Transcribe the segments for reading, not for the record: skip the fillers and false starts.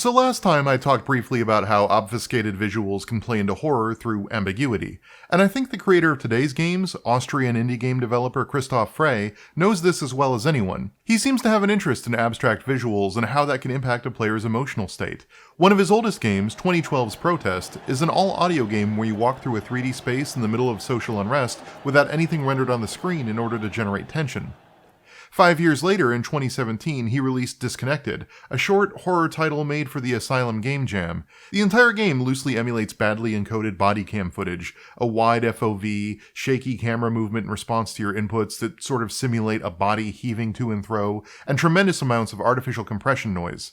So last time I talked briefly about how obfuscated visuals can play into horror through ambiguity, and I think the creator of today's games, Austrian indie game developer Christoph Frey, knows this as well as anyone. He seems to have an interest in abstract visuals and how that can impact a player's emotional state. One of his oldest games, 2012's Protest, is an all-audio game where you walk through a 3D space in the middle of social unrest without anything rendered on the screen in order to generate tension. 5 years later, in 2017, he released Disconnected, a short horror title made for the Asylum Game Jam. The entire game loosely emulates badly encoded body cam footage, a wide FOV, shaky camera movement in response to your inputs that sort of simulate a body heaving to and fro, and tremendous amounts of artificial compression noise.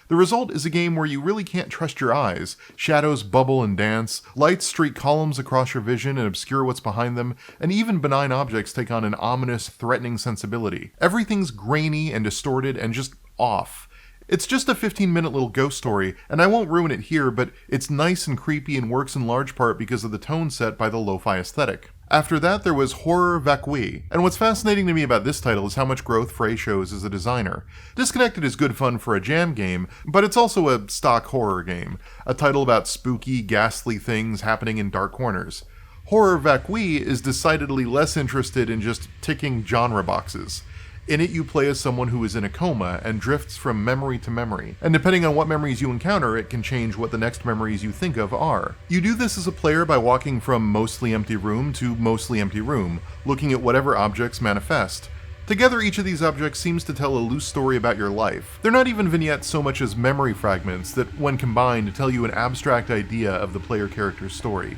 The result is a game where you really can't trust your eyes. Shadows bubble and dance, lights streak columns across your vision and obscure what's behind them, and even benign objects take on an ominous, threatening sensibility. Everything's grainy and distorted and just off. It's just a 15-minute little ghost story, and I won't ruin it here, but it's nice and creepy and works in large part because of the tone set by the lo-fi aesthetic. After that, there was Horror Vacui, and what's fascinating to me about this title is how much growth Frey shows as a designer. Disconnected is good fun for a jam game, but it's also a stock horror game, a title about spooky, ghastly things happening in dark corners. Horror Vacui is decidedly less interested in just ticking genre boxes. In it, you play as someone who is in a coma and drifts from memory to memory, and depending on what memories you encounter, it can change what the next memories you think of are. You do this as a player by walking from mostly empty room to mostly empty room, looking at whatever objects manifest. Together, each of these objects seems to tell a loose story about your life. They're not even vignettes so much as memory fragments that, when combined, tell you an abstract idea of the player character's story.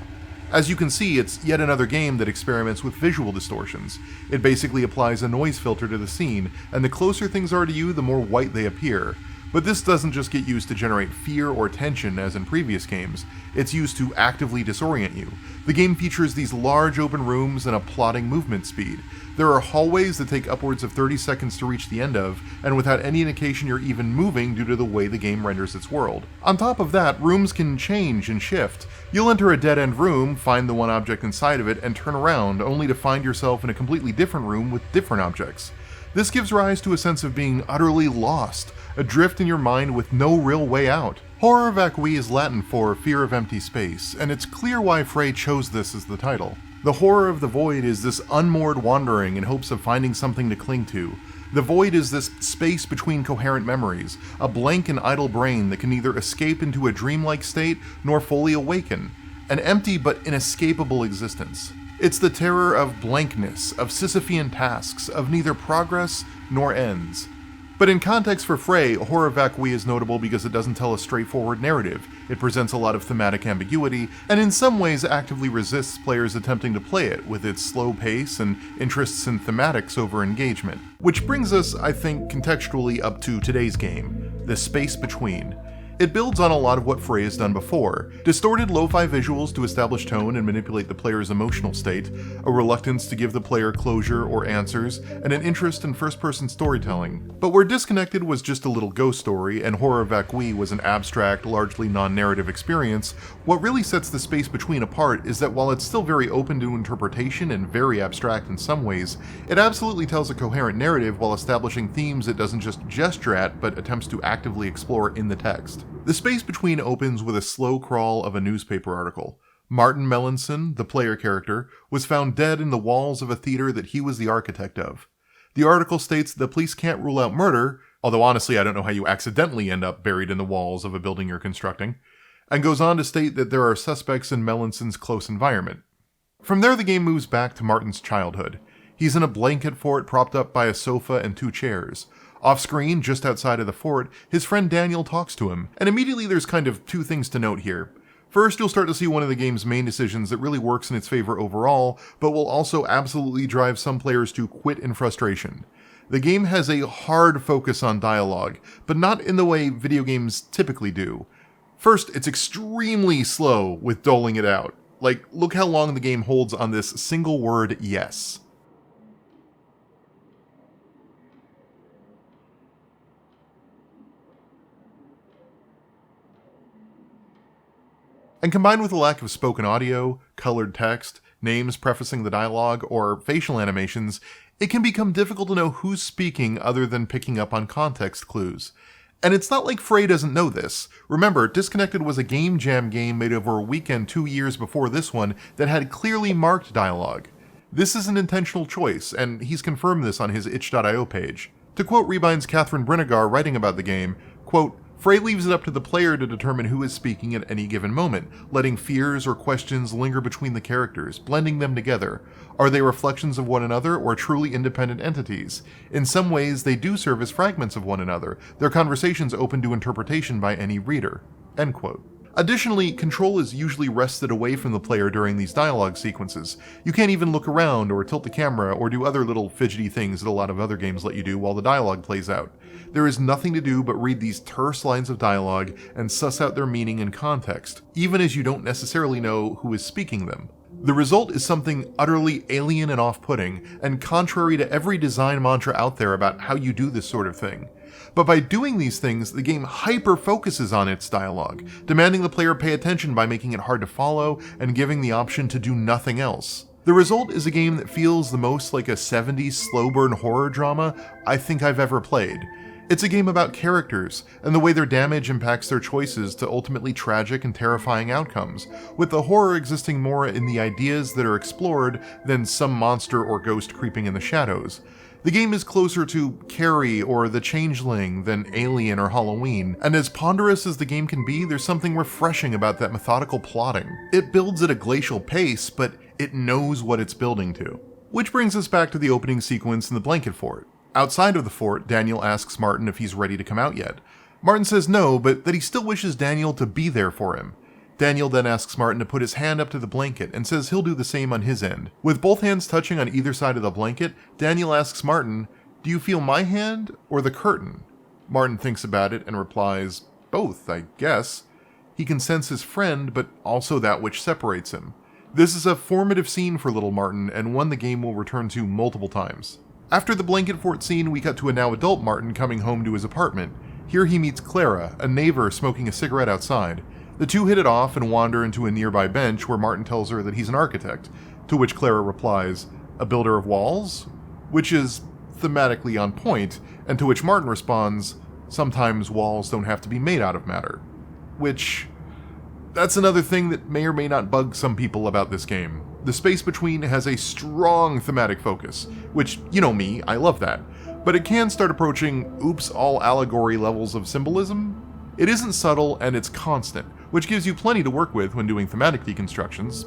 As you can see, it's yet another game that experiments with visual distortions. It basically applies a noise filter to the scene, and the closer things are to you, the more white they appear. But this doesn't just get used to generate fear or tension as in previous games, it's used to actively disorient you. The game features these large open rooms and a plodding movement speed. There are hallways that take upwards of 30 seconds to reach the end of, and without any indication you're even moving due to the way the game renders its world. On top of that, rooms can change and shift. You'll enter a dead-end room, find the one object inside of it, and turn around, only to find yourself in a completely different room with different objects. This gives rise to a sense of being utterly lost, adrift in your mind with no real way out. Horror Vacui is Latin for fear of empty space, and it's clear why Frey chose this as the title. The horror of the void is this unmoored wandering in hopes of finding something to cling to. The void is this space between coherent memories, a blank and idle brain that can neither escape into a dreamlike state nor fully awaken, an empty but inescapable existence. It's the terror of blankness, of Sisyphean tasks, of neither progress nor ends. But in context for Frey, Horror Vacui is notable because it doesn't tell a straightforward narrative. It presents a lot of thematic ambiguity, and in some ways actively resists players attempting to play it, with its slow pace and interests in thematics over engagement. Which brings us, I think, contextually up to today's game, The Space Between. It builds on a lot of what Frey has done before. Distorted lo-fi visuals to establish tone and manipulate the player's emotional state, a reluctance to give the player closure or answers, and an interest in first-person storytelling. But where Disconnected was just a little ghost story, and Horror Vacui was an abstract, largely non-narrative experience, what really sets The Space Between apart is that while it's still very open to interpretation and very abstract in some ways, it absolutely tells a coherent narrative while establishing themes it doesn't just gesture at, but attempts to actively explore in the text. The Space Between opens with a slow crawl of a newspaper article. Martin Melanson, the player character, was found dead in the walls of a theater that he was the architect of. The article states that the police can't rule out murder, although honestly I don't know how you accidentally end up buried in the walls of a building you're constructing, and goes on to state that there are suspects in Melanson's close environment. From there the game moves back to Martin's childhood. He's in a blanket fort propped up by a sofa and 2 chairs. Off-screen, just outside of the fort, his friend Daniel talks to him, and immediately there's kind of 2 things to note here. First, you'll start to see one of the game's main decisions that really works in its favor overall, but will also absolutely drive some players to quit in frustration. The game has a hard focus on dialogue, but not in the way video games typically do. First, it's extremely slow with doling it out. Like, look how long the game holds on this single word yes. And combined with a lack of spoken audio, colored text, names prefacing the dialogue, or facial animations, it can become difficult to know who's speaking other than picking up on context clues. And it's not like Frey doesn't know this. Remember, Disconnected was a game jam game made over a weekend 2 years before this one that had clearly marked dialogue. This is an intentional choice, and he's confirmed this on his itch.io page. To quote Rebind's Catherine Brinegar writing about the game, quote, Frey leaves it up to the player to determine who is speaking at any given moment, letting fears or questions linger between the characters, blending them together. Are they reflections of one another or truly independent entities? In some ways, they do serve as fragments of one another, their conversations open to interpretation by any reader. End quote. Additionally, control is usually wrested away from the player during these dialogue sequences. You can't even look around or tilt the camera or do other little fidgety things that a lot of other games let you do while the dialogue plays out. There is nothing to do but read these terse lines of dialogue and suss out their meaning and context, even as you don't necessarily know who is speaking them. The result is something utterly alien and off-putting, and contrary to every design mantra out there about how you do this sort of thing. But by doing these things, the game hyper-focuses on its dialogue, demanding the player pay attention by making it hard to follow and giving the option to do nothing else. The result is a game that feels the most like a 70s slow-burn horror drama I think I've ever played. It's a game about characters, and the way their damage impacts their choices to ultimately tragic and terrifying outcomes, with the horror existing more in the ideas that are explored than some monster or ghost creeping in the shadows. The game is closer to Carrie or The Changeling than Alien or Halloween, and as ponderous as the game can be, there's something refreshing about that methodical plotting. It builds at a glacial pace, but it knows what it's building to. Which brings us back to the opening sequence in the blanket fort. Outside of the fort, Daniel asks Martin if he's ready to come out yet. Martin says no, but that he still wishes Daniel to be there for him. Daniel then asks Martin to put his hand up to the blanket and says he'll do the same on his end. With both hands touching on either side of the blanket, Daniel asks Martin, "Do you feel my hand or the curtain?" Martin thinks about it and replies, "Both, I guess." He can sense his friend, but also that which separates him. This is a formative scene for little Martin, and one the game will return to multiple times. After the blanket fort scene, we cut to a now adult Martin coming home to his apartment. Here he meets Clara, a neighbor smoking a cigarette outside. The two hit it off and wander into a nearby bench where Martin tells her that he's an architect, to which Clara replies, "A builder of walls?" Which is thematically on point, and to which Martin responds, "Sometimes walls don't have to be made out of matter." Which, that's another thing that may or may not bug some people about this game. The space between has a strong thematic focus, which, you know me, I love that. But it can start approaching oops all allegory levels of symbolism. It isn't subtle and it's constant, which gives you plenty to work with when doing thematic deconstructions.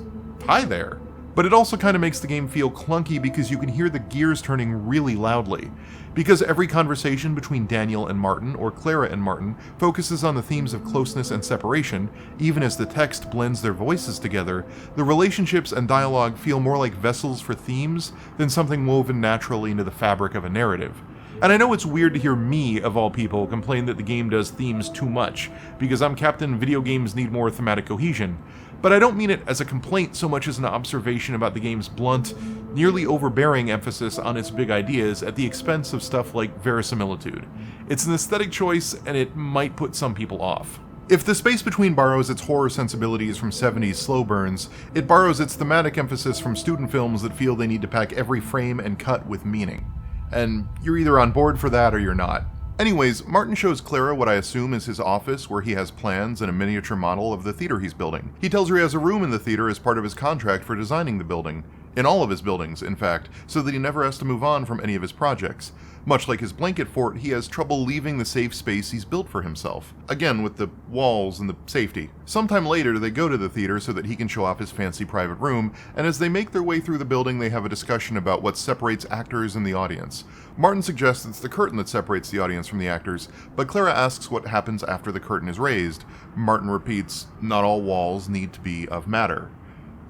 Hi there. But it also kind of makes the game feel clunky because you can hear the gears turning really loudly. Because every conversation between Daniel and Martin, or Clara and Martin, focuses on the themes of closeness and separation, even as the text blends their voices together, the relationships and dialogue feel more like vessels for themes than something woven naturally into the fabric of a narrative. And I know it's weird to hear me, of all people, complain that the game does themes too much, because I'm Captain Video Games Need More Thematic Cohesion, but I don't mean it as a complaint so much as an observation about the game's blunt, nearly overbearing emphasis on its big ideas at the expense of stuff like verisimilitude. It's an aesthetic choice, and it might put some people off. If the space between borrows its horror sensibilities from 70s slow burns, it borrows its thematic emphasis from student films that feel they need to pack every frame and cut with meaning. And you're either on board for that or you're not. Anyways, Martin shows Clara what I assume is his office where he has plans and a miniature model of the theater he's building. He tells her he has a room in the theater as part of his contract for designing the building. In all of his buildings, in fact, so that he never has to move on from any of his projects. Much like his blanket fort, he has trouble leaving the safe space he's built for himself. Again, with the walls and the safety. Sometime later, they go to the theater so that he can show off his fancy private room, and as they make their way through the building, they have a discussion about what separates actors and the audience. Martin suggests it's the curtain that separates the audience from the actors, but Clara asks what happens after the curtain is raised. Martin repeats, "Not all walls need to be of matter."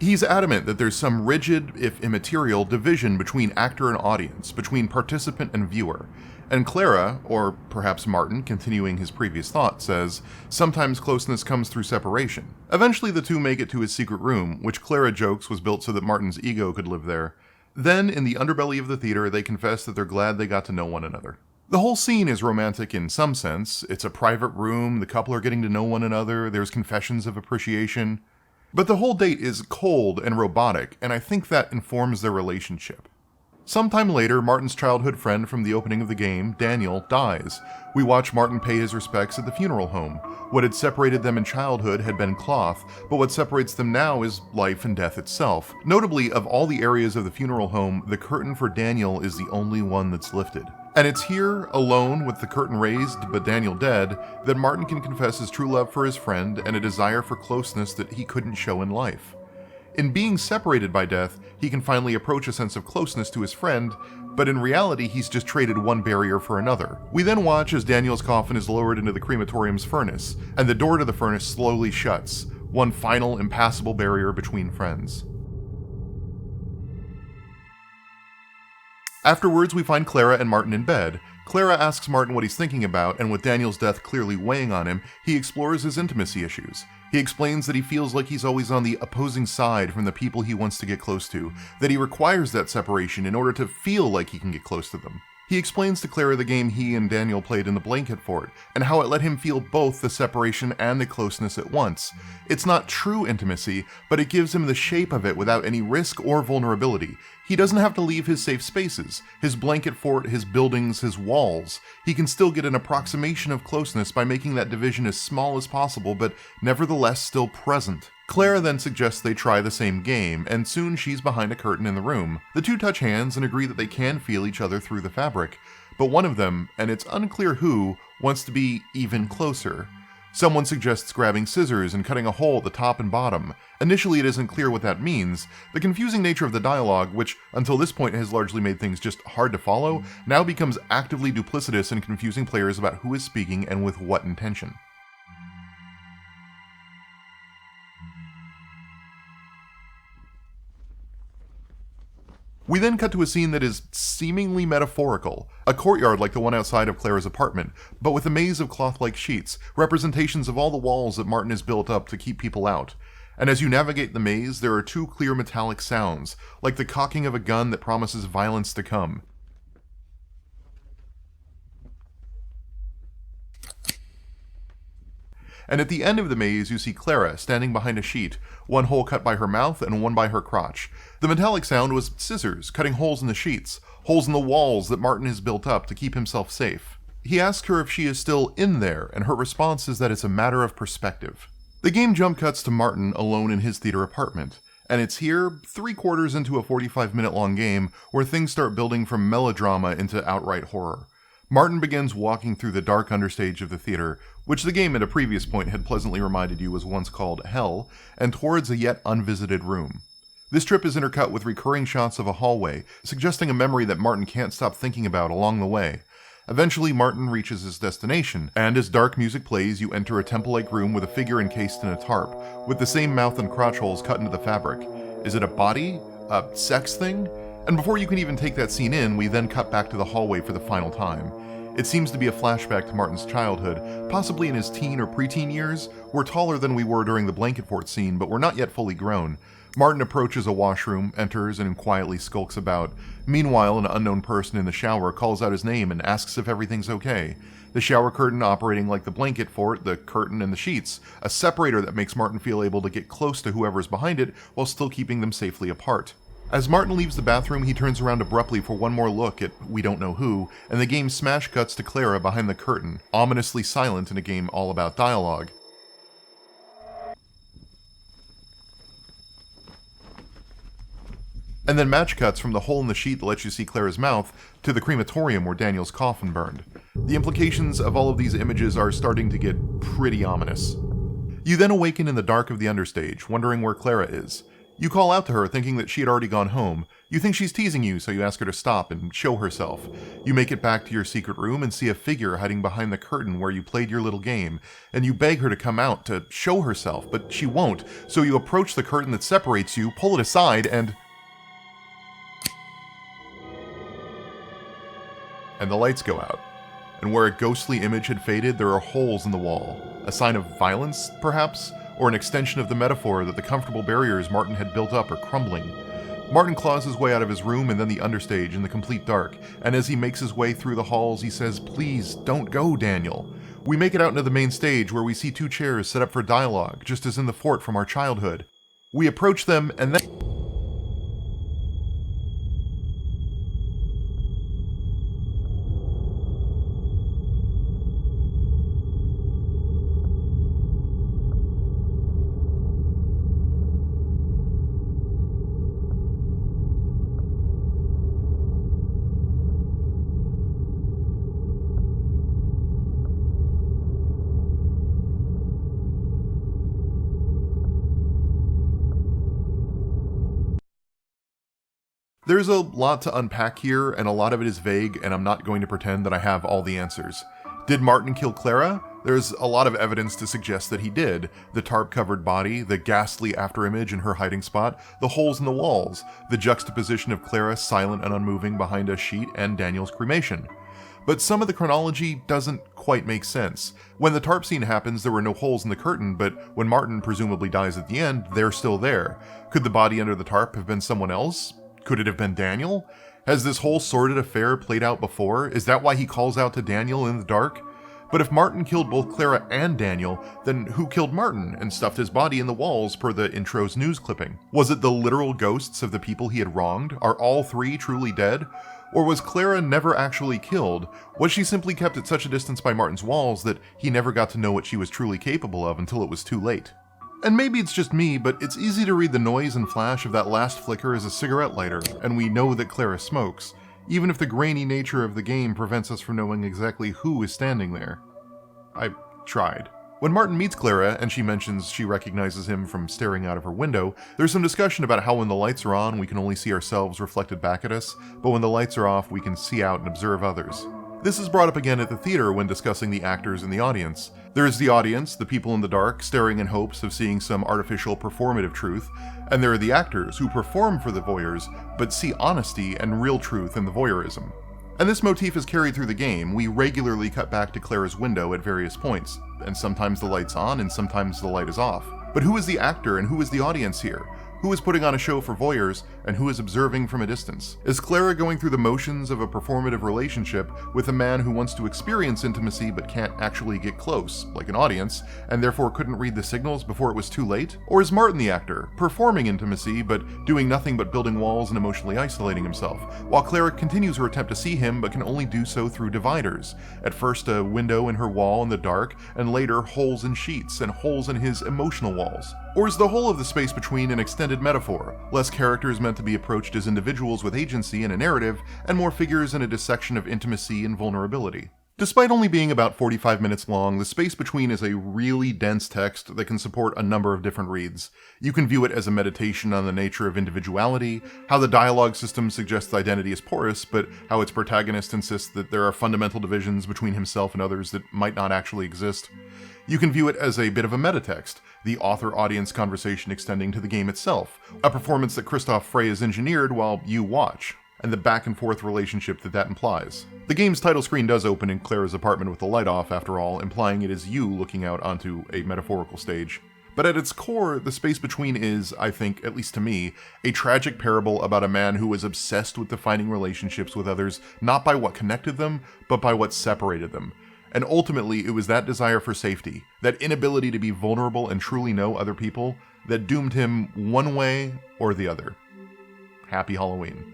He's adamant that there's some rigid, if immaterial, division between actor and audience, between participant and viewer. And Clara, or perhaps Martin, continuing his previous thought, says, "Sometimes closeness comes through separation." Eventually the two make it to his secret room, which Clara jokes was built so that Martin's ego could live there. Then, in the underbelly of the theater, they confess that they're glad they got to know one another. The whole scene is romantic in some sense. It's a private room, the couple are getting to know one another, there's confessions of appreciation. But the whole date is cold and robotic, and I think that informs their relationship. Sometime later, Martin's childhood friend from the opening of the game, Daniel, dies. We watch Martin pay his respects at the funeral home. What had separated them in childhood had been cloth, but what separates them now is life and death itself. Notably, of all the areas of the funeral home, the curtain for Daniel is the only one that's lifted. And it's here, alone, with the curtain raised but Daniel dead, that Martin can confess his true love for his friend and a desire for closeness that he couldn't show in life. In being separated by death, he can finally approach a sense of closeness to his friend, but in reality he's just traded one barrier for another. We then watch as Daniel's coffin is lowered into the crematorium's furnace, and the door to the furnace slowly shuts, one final impassable barrier between friends. Afterwards, we find Clara and Martin in bed. Clara asks Martin what he's thinking about, and with Daniel's death clearly weighing on him, he explores his intimacy issues. He explains that he feels like he's always on the opposing side from the people he wants to get close to, that he requires that separation in order to feel like he can get close to them. He explains to Clara the game he and Daniel played in the blanket fort, and how it let him feel both the separation and the closeness at once. It's not true intimacy, but it gives him the shape of it without any risk or vulnerability. He doesn't have to leave his safe spaces, his blanket fort, his buildings, his walls. He can still get an approximation of closeness by making that division as small as possible, but nevertheless still present. Clara then suggests they try the same game, and soon she's behind a curtain in the room. The two touch hands and agree that they can feel each other through the fabric, but one of them, and it's unclear who, wants to be even closer. Someone suggests grabbing scissors and cutting a hole at the top and bottom. Initially it isn't clear what that means. The confusing nature of the dialogue, which until this point has largely made things just hard to follow, now becomes actively duplicitous and confusing players about who is speaking and with what intention. We then cut to a scene that is seemingly metaphorical, a courtyard like the one outside of Clara's apartment, but with a maze of cloth-like sheets, representations of all the walls that Martin has built up to keep people out. And as you navigate the maze, there are two clear metallic sounds, like the cocking of a gun that promises violence to come. And at the end of the maze, you see Clara standing behind a sheet, one hole cut by her mouth and one by her crotch. The metallic sound was scissors cutting holes in the sheets, holes in the walls that Martin has built up to keep himself safe. He asks her if she is still in there, and her response is that it's a matter of perspective. The game jump cuts to Martin alone in his theater apartment, and it's here, 3/4 into a 45-minute long game, where things start building from melodrama into outright horror. Martin begins walking through the dark understage of the theater, which the game at a previous point had pleasantly reminded you was once called Hell, and towards a yet unvisited room. This trip is intercut with recurring shots of a hallway, suggesting a memory that Martin can't stop thinking about along the way. Eventually, Martin reaches his destination, and as dark music plays, you enter a temple-like room with a figure encased in a tarp, with the same mouth and crotch holes cut into the fabric. Is it a body? A sex thing? And before you can even take that scene in, we then cut back to the hallway for the final time. It seems to be a flashback to Martin's childhood, possibly in his teen or preteen years. We're taller than we were during the blanket fort scene, but we're not yet fully grown. Martin approaches a washroom, enters, and quietly skulks about. Meanwhile, an unknown person in the shower calls out his name and asks if everything's okay. The shower curtain operating like the blanket fort, the curtain and the sheets, a separator that makes Martin feel able to get close to whoever's behind it while still keeping them safely apart. As Martin leaves the bathroom, he turns around abruptly for one more look at we don't know who, and the game smash cuts to Clara behind the curtain, ominously silent in a game all about dialogue. And then match cuts from the hole in the sheet that lets you see Clara's mouth to the crematorium where Daniel's coffin burned. The implications of all of these images are starting to get pretty ominous. You then awaken in the dark of the understage, wondering where Clara is. You call out to her thinking that she had already gone home. You think she's teasing you, so you ask her to stop and show herself. You make it back to your secret room and see a figure hiding behind the curtain where you played your little game, and you beg her to come out to show herself, but she won't, so you approach the curtain that separates you, pull it aside, and the lights go out. And where a ghostly image had faded, there are holes in the wall. A sign of violence, perhaps? Or an extension of the metaphor that the comfortable barriers Martin had built up are crumbling. Martin claws his way out of his room and then the understage in the complete dark, and as he makes his way through the halls, he says, "Please, don't go, Daniel." We make it out into the main stage where we see two chairs set up for dialogue, just as in the fort from our childhood. We approach them, and then There's a lot to unpack here, and a lot of it is vague, and I'm not going to pretend that I have all the answers. Did Martin kill Clara? There's a lot of evidence to suggest that he did. The tarp-covered body, the ghastly afterimage in her hiding spot, the holes in the walls, the juxtaposition of Clara silent and unmoving behind a sheet, and Daniel's cremation. But some of the chronology doesn't quite make sense. When the tarp scene happens, there were no holes in the curtain, but when Martin presumably dies at the end, they're still there. Could the body under the tarp have been someone else? Could it have been Daniel? Has this whole sordid affair played out before? Is that why he calls out to Daniel in the dark? But if Martin killed both Clara and Daniel, then who killed Martin and stuffed his body in the walls per the intro's news clipping? Was it the literal ghosts of the people he had wronged? Are all three truly dead? Or was Clara never actually killed? Was she simply kept at such a distance by Martin's walls that he never got to know what she was truly capable of until it was too late? And maybe it's just me, but it's easy to read the noise and flash of that last flicker as a cigarette lighter, and we know that Clara smokes, even if the grainy nature of the game prevents us from knowing exactly who is standing there. I tried. When Martin meets Clara and she mentions she recognizes him from staring out of her window, there's some discussion about how when the lights are on we can only see ourselves reflected back at us, but when the lights are off we can see out and observe others. This is brought up again at the theater when discussing the actors in the audience. There is the audience, the people in the dark, staring in hopes of seeing some artificial performative truth, and there are the actors who perform for the voyeurs, but see honesty and real truth in the voyeurism. And this motif is carried through the game. We regularly cut back to Clara's window at various points, and sometimes the light's on and sometimes the light is off. But who is the actor and who is the audience here? Who is putting on a show for voyeurs, and who is observing from a distance? Is Clara going through the motions of a performative relationship with a man who wants to experience intimacy but can't actually get close, like an audience, and therefore couldn't read the signals before it was too late? Or is Martin the actor, performing intimacy but doing nothing but building walls and emotionally isolating himself, while Clara continues her attempt to see him but can only do so through dividers? At first a window in her wall in the dark, and later holes in sheets and holes in his emotional walls. Or is the whole of the space between an extended metaphor, less characters meant to be approached as individuals with agency in a narrative, and more figures in a dissection of intimacy and vulnerability? Despite only being about 45 minutes long, the space between is a really dense text that can support a number of different reads. You can view it as a meditation on the nature of individuality, how the dialogue system suggests identity is porous, but how its protagonist insists that there are fundamental divisions between himself and others that might not actually exist. You can view it as a bit of a metatext, the author-audience conversation extending to the game itself, a performance that Christoph Frey has engineered while you watch, and the back-and-forth relationship that implies. The game's title screen does open in Clara's apartment with the light off, after all, implying it is you looking out onto a metaphorical stage. But at its core, the space between is, I think, at least to me, a tragic parable about a man who was obsessed with defining relationships with others not by what connected them, but by what separated them. And ultimately, it was that desire for safety, that inability to be vulnerable and truly know other people, that doomed him one way or the other. Happy Halloween.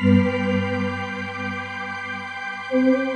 Thank you.